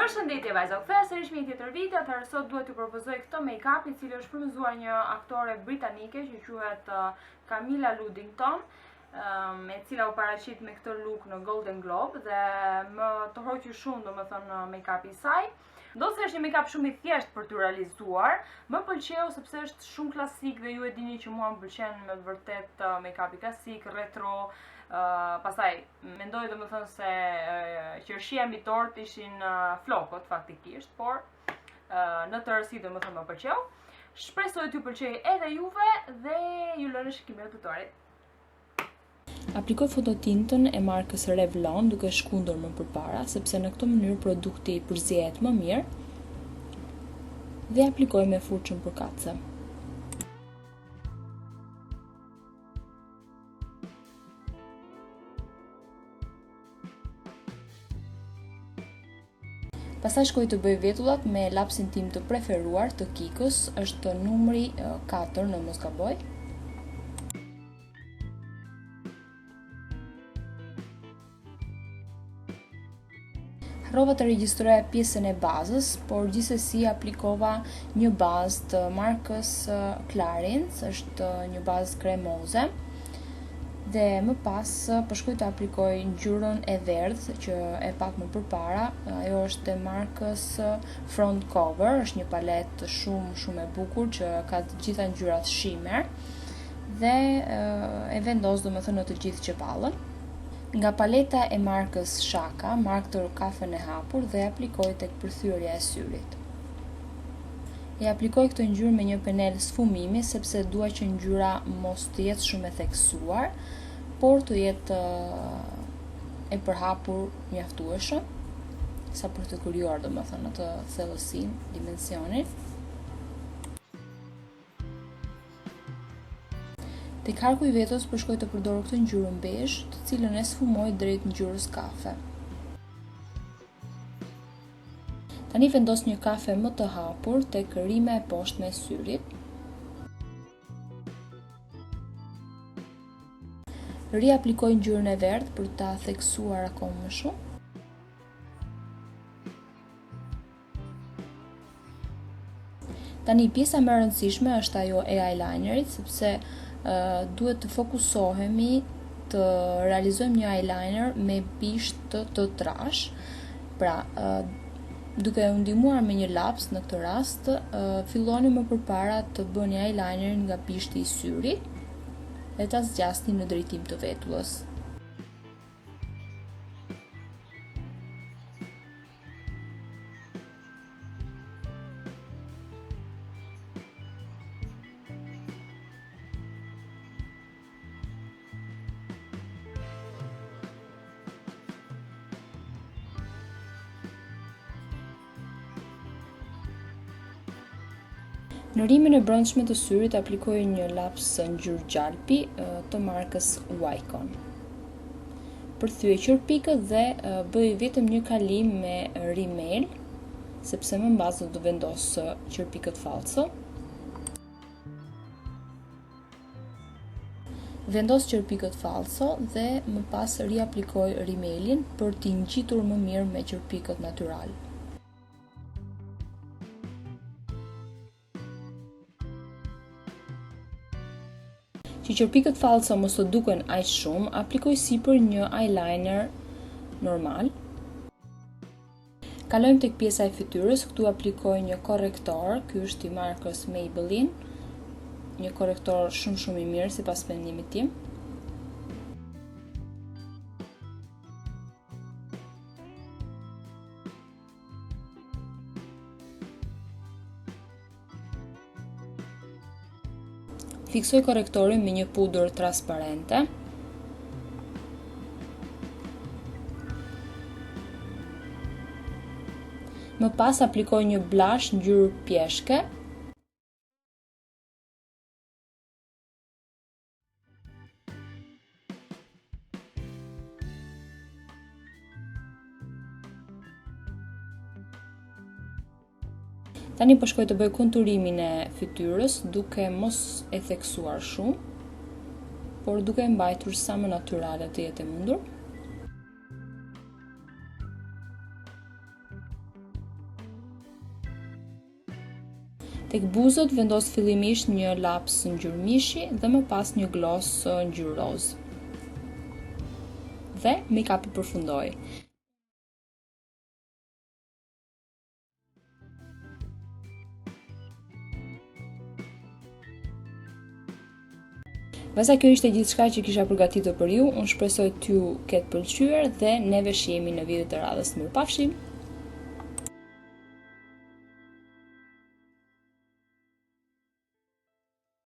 Përshëndetje vajza, kthea sërish me një tjetër video, atëherë sot duhet t'ju propozoj këtë make-up i cili është frymëzuar një aktore britanike që quhet Camilla Luddington, e cila u paraqit me këtë look në Golden Globe dhe më të hoqi shumë domethënë make-up i saj. Do se është një make-up shumë i thjeshtë për t'u realizuar, më pëlqeu sepse është shumë klasik dhe ju e dini që mua më pëlqen me vërtet make-up i klasik, retro. Pastaj mendoj domethënë se qershia mbi tort ishin flokët faktikisht, por në tërësi domethënë më pëlqeu. Shpresoj t'ju pëlqejë edhe juve dhe ju lë në shikimin e tutorit. Aplikoj fototintën e markës Revlon duke shkundur më përpara, sepse në këtë mënyrë produkti përzihet më mirë, dhe aplikoj me furçën përkatëse. Pastaj shkoj të bëj vetullat me lapsin tim të preferuar të Kikës, është numri 4 në mos gaboj. Harrova të regjistroja pjesën e bazës, por gjithsesi aplikova një bazë të markës Clarins, është një bazë kremoze. Dhe më pas shkoj të aplikoj ngjyrën e verdhë që e pak më përpara. Ajo është e markës Front Cover, është një paletë shumë e bukur që ka të gjitha ngjyrat shimmer dhe e vendos domethënë në të gjithë qepallën. Nga paleta e markës Shaka, markë kafen e hapur dhe aplikoj tek përthyerja e syrit. E aplikoj këtë ngjyrë me një penel sfumimi sepse dua që ngjyra mos të jetë shumë e theksuar, por të jetë e përhapur mjaftueshëm, sa për të krijuar domethënë atë thellësinë, dimensionin. Tek arku i vetës shkoj të përdor këtë ngjyrë bezh, të cilën e sfumoj drejt ngjyrës kafe. Tani vendos një kafe më të hapur tek rrima e poshtme e syrit. Riaplikoj ngjyrën e verdhë për ta theksuar akoma më shumë. Tani pjesa më e rëndësishme është ajo e eyelinerit, sepse duhet të fokusohemi të realizojmë një eyeliner me bishtë të trash. Pra, duke u ndihmuar me një laps në këtë rast, filloni më përpara të bëni eyelinerin nga bishti i syrit dhe ta zgjasni në drejtim të vetullës. Në rrimën e brendshme të syrit aplikoj një laps ngjyrë gjalpi të markës Wycon. Përthyej qërpikët dhe bëj vetëm një kalim me rimel, sepse më mbas do të vendos qërpikët falso. Vendos qërpikët falso dhe më pas riaplikoj rimelin për t'i ngjitur më mirë me qërpikët natyral. Që qërpikët falso mos të duken aq shumë, aplikoj sipër një eyeliner normal. Kalojmë tek pjesa e fytyrës, këtu aplikoj një korrektor, ky është i markës Maybelline, një korrektor shumë i mirë sipas mendimit tim. Fiksoj korrektorin me një pudër transparente. Më pas aplikoj një blush ngjyrë pjeshke. Tani po shkoj të bëj konturimin e fytyrës duke mos e theksuar shumë, por duke mbajtur sa më natyrale të jetë e mundur. Tek buzët vendos fillimisht një laps ngjyrë mishi dhe më pas një gloss ngjyrë roz. Dhe make-up-i përfundoi. Vasa kjo ishte gjithçka që kisha përgatitur për ju. Unë shpresoj t'ju ketë pëlqyer dhe neve shihemi në video të radhës. Mirupafshim!